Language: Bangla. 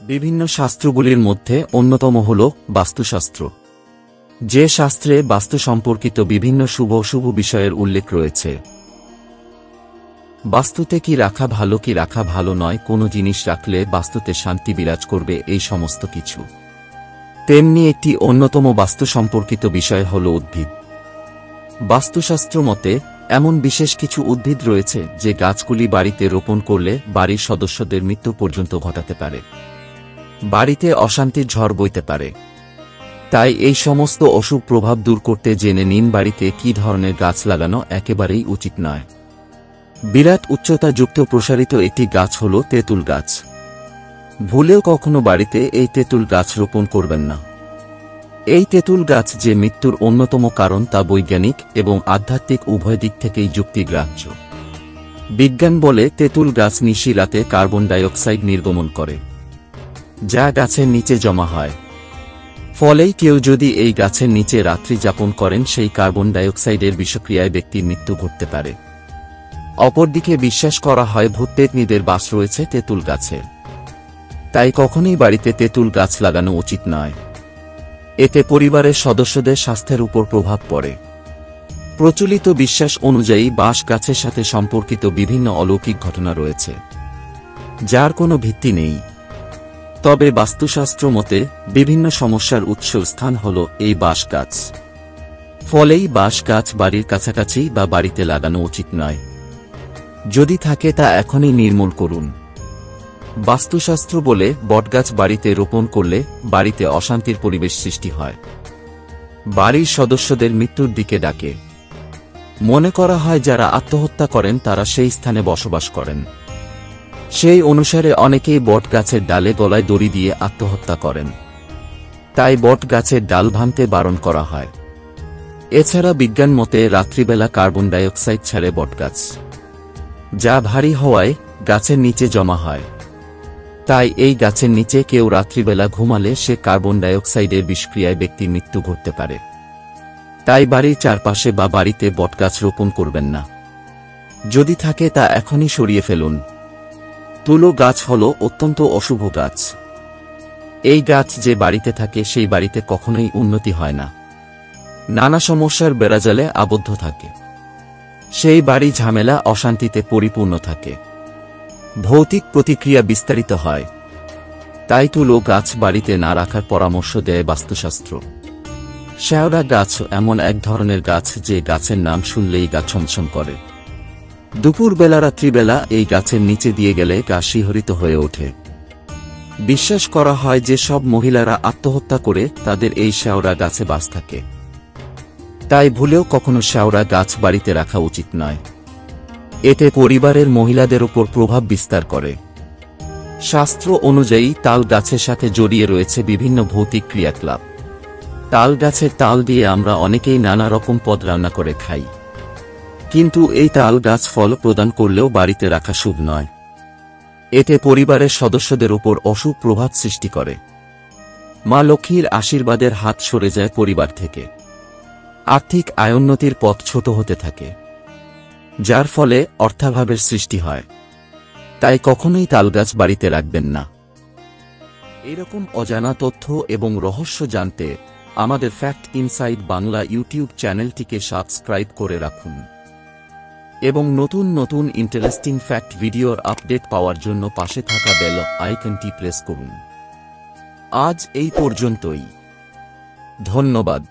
বিভিন্ন শাস্ত্রগুলির মধ্যে অন্যতম হল বাস্তুশাস্ত্র। যে শাস্ত্রে বাস্তু সম্পর্কিত বিভিন্ন শুভ অশুভ বিষয়ের উল্লেখ রয়েছে। বাস্তুতে কি রাখা ভালো কি রাখা ভালো নয়, কোনো জিনিস রাখলে বাস্তুতে শান্তি বিরাজ করবে, এই সমস্ত কিছু। তেমনি একটি অন্যতম বাস্তু সম্পর্কিত বিষয় হল উদ্ভিদ। বাস্তুশাস্ত্র মতে এমন বিশেষ কিছু উদ্ভিদ রয়েছে যে গাছগুলি বাড়িতে রোপণ করলে বাড়ির সদস্যদের মৃত্যু পর্যন্ত ঘটাতে পারে, বাড়িতে অশান্তির ঝড় বইতে পারে। তাই এই সমস্ত অশুভ প্রভাব দূর করতে জেনে নিন বাড়িতে কী ধরনের গাছ লাগানো একেবারেই উচিত নয়। বিরাট উচ্চতা যুক্ত প্রসারিত একটি গাছ হল তেঁতুল গাছ। ভুলেও কখনো বাড়িতে এই তেঁতুল গাছ রোপণ করবেন না। এই তেঁতুল গাছ যে মৃত্যুর অন্যতম কারণ তা বৈজ্ঞানিক এবং আধ্যাত্মিক উভয় দিক থেকেই যুক্তিগ্রাহ্য। বিজ্ঞান বলে তেঁতুল গাছ নিশি রাতে কার্বন ডাইঅক্সাইড নির্গমন করে, যা গাছের নিচে জমা হয়। ফলেই কেউ যদি এই গাছের নিচে রাত্রি যাপন করেন সেই কার্বন ডাইঅক্সাইডের বিষক্রিয়ায় ব্যক্তির মৃত্যু ঘটতে পারে। অপরদিকে বিশ্বাস করা হয় ভূতপেতনীদের বাস রয়েছে তেঁতুল গাছে। তাই কখনোই বাড়িতে তেঁতুল গাছ লাগানো উচিত নয়। এতে পরিবারের সদস্যদের স্বাস্থ্যের উপর প্রভাব পড়ে। প্রচলিত বিশ্বাস অনুযায়ী বাঁশ গাছের সাথে সম্পর্কিত বিভিন্ন অলৌকিক ঘটনা রয়েছে, যার কোনো ভিত্তি নেই। তবে বাস্তুশাস্ত্র মতে বিভিন্ন সমস্যার উৎসস্থান হল এই বাঁশ গাছ। ফলেই বাঁশ গাছ বাড়ির কাছাকাছি বা বাড়িতে লাগানো উচিত নয়। যদি থাকে তা এখনই নির্মূল করুন। বাস্তুশাস্ত্র বলে বটগাছ বাড়িতে রোপণ করলে বাড়িতে অশান্তির পরিবেশ সৃষ্টি হয়, বাড়ির সদস্যদের মৃত্যুর দিকে ডাকে। মনে করা হয় যারা আত্মহত্যা করেন তারা সেই স্থানে বসবাস করেন। সেই অনুসারে অনেকেই বটগাছের ডালে গলায় দড়ি দিয়ে আত্মহত্যা করেন। তাই বটগাছের ডাল ভাঙতে বারণ করা হয়। এছাড়া বিজ্ঞান মতে রাত্রিবেলা কার্বন ডাইঅক্সাইড ছাড়ে বটগাছ, যা ভারী হওয়ায় গাছের নিচে জমা হয়। তাই এই গাছের নিচে কেউ রাত্রিবেলা ঘুমালে সে কার্বন ডাইঅক্সাইডের বিষক্রিয়ায় ব্যক্তির মৃত্যু ঘটতে পারে। তাই বাড়ির চারপাশে বা বাড়িতে বটগাছ রোপণ করবেন না। যদি থাকে তা এখনই সরিয়ে ফেলুন। তুলো গাছ হল অত্যন্ত অশুভ গাছ। এই গাছ যে বাড়িতে থাকে সেই বাড়িতে কখনোই উন্নতি হয় না, নানা সমস্যার বেড়াজালে আবদ্ধ থাকে। সেই বাড়ি ঝামেলা অশান্তিতে পরিপূর্ণ থাকে, ভৌতিক প্রতিক্রিয়া বিস্তারিত হয়। তাই তুলো গাছ বাড়িতে না রাখার পরামর্শ দেয় বাস্তুশাস্ত্র। শেওড়া গাছ এমন এক ধরনের গাছ যে গাছের নাম শুনলেই গা ছমছম করে। দুপুরবেলা রাত্রিবেলা এই গাছের নিচে দিয়ে গেলে গা শিহরিত হয়ে ওঠে। বিশ্বাস করা হয় যে সব মহিলারা আত্মহত্যা করে তাদের এই শেওড়া গাছে বাস থাকে। তাই ভুলেও কখনো শেওড়া গাছ বাড়িতে রাখা উচিত নয়। এতে পরিবারের মহিলাদের উপর প্রভাব বিস্তার করে। শাস্ত্র অনুযায়ী তাল গাছের সাথে জড়িয়ে রয়েছে বিভিন্ন ভৌতিক ক্রিয়াকলাপ। তাল গাছের তাল দিয়ে আমরা অনেকেই নানা রকম পদ রান্না করে খাই, কিন্তু এই তাল গাছ ফল প্রদান করলেও বাড়িতে রাখা শুভ নয়। এতে পরিবারের সদস্যদের উপর অশুভ প্রভাব সৃষ্টি করে। মা লক্ষ্মীর আশীর্বাদের হাত সরে যায় পরিবার থেকে। আর্থিক আয়োন্নতির পথ ছোট হতে থাকে, যার ফলে অর্থাভাবের সৃষ্টি হয়। তাই কখনোই তালগাছ বাড়িতে রাখবেন না। এরকম অজানা তথ্য এবং রহস্য জানতে আমাদের ফ্যাক্ট ইনসাইড বাংলা ইউটিউব চ্যানেলটিকে সাবস্ক্রাইব করে রাখুন এবং নতুন নতুন ইন্টারেস্টিং ফ্যাক্ট ভিডিওর আপডেট পাওয়ার জন্য পাশে থাকা বেল আইকনটি প্রেস করুন। আজ এই পর্যন্তই। ধন্যবাদ।